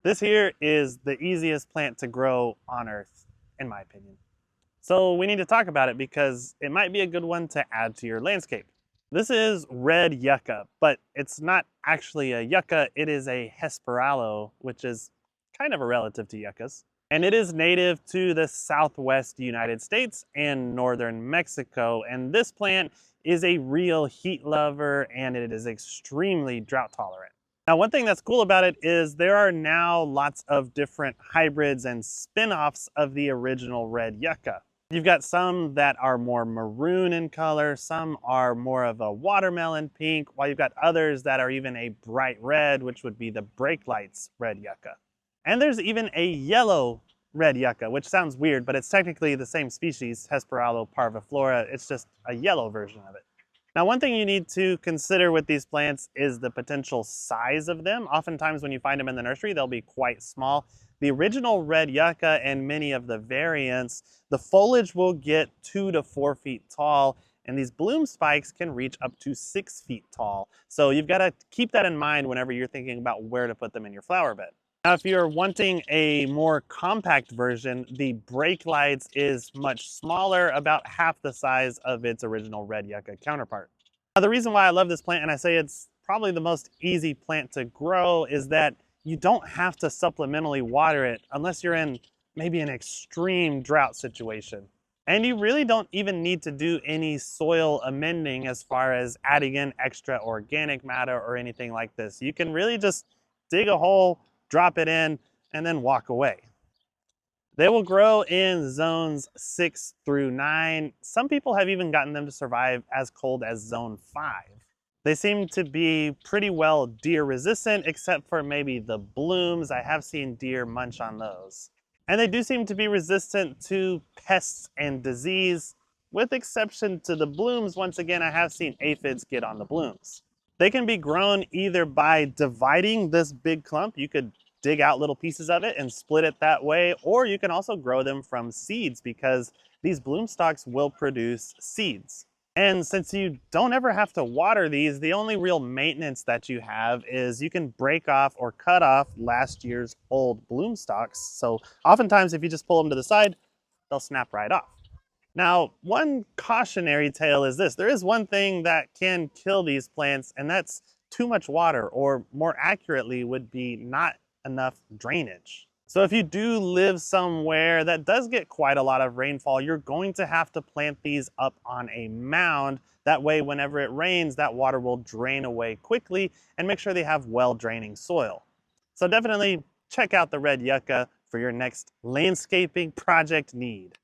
This here is the easiest plant to grow on Earth, in my opinion. So we need to talk about it because it might be a good one to add to your landscape. This is Red Yucca, but it's not actually a yucca, it is a Hesperaloe, which is kind of a relative to yuccas. And it is native to the southwest United States and northern Mexico. And this plant is a real heat lover and it is extremely drought tolerant. Now, one thing that's cool about it is there are now lots of different hybrids and spin-offs of the original Red Yucca. You've got some that are more maroon in color, some are more of a watermelon pink, while you've got others that are even a bright red, which would be the brake lights Red Yucca. And there's even a yellow Red Yucca, which sounds weird, but it's technically the same species, Hesperaloe parviflora. It's just a yellow version of it. Now, one thing you need to consider with these plants is the potential size of them. Oftentimes when you find them in the nursery, they'll be quite small. The original Red Yucca and many of the variants, the foliage will get 2 to 4 feet tall, and these bloom spikes can reach up to 6 feet tall. So you've got to keep that in mind whenever you're thinking about where to put them in your flower bed. Now, if you're wanting a more compact version, the brake lights is much smaller, about half the size of its original Red Yucca counterpart. Now, the reason why I love this plant, and I say it's probably the most easy plant to grow, is that you don't have to supplementally water it unless you're in maybe an extreme drought situation. And you really don't even need to do any soil amending as far as adding in extra organic matter or anything like this. You can really just dig a hole, drop it in, and then walk away. They will grow in zones 6 through 9. Some people have even gotten them to survive as cold as zone 5. They seem to be pretty well deer resistant, except for maybe the blooms. I have seen deer munch on those. And they do seem to be resistant to pests and disease, with exception to the blooms. Once again, I have seen aphids get on the blooms. They can be grown either by dividing this big clump. You could dig out little pieces of it and split it that way, or you can also grow them from seeds because these bloom stalks will produce seeds. And since you don't ever have to water these, the only real maintenance that you have is you can break off or cut off last year's old bloom stalks. So oftentimes if you just pull them to the side, they'll snap right off. Now, one cautionary tale is this. There is one thing that can kill these plants, and that's too much water, or more accurately would be not enough drainage. So if you do live somewhere that does get quite a lot of rainfall, you're going to have to plant these up on a mound. That way, whenever it rains, that water will drain away quickly, and make sure they have well-draining soil. So definitely check out the Red Yucca for your next landscaping project need.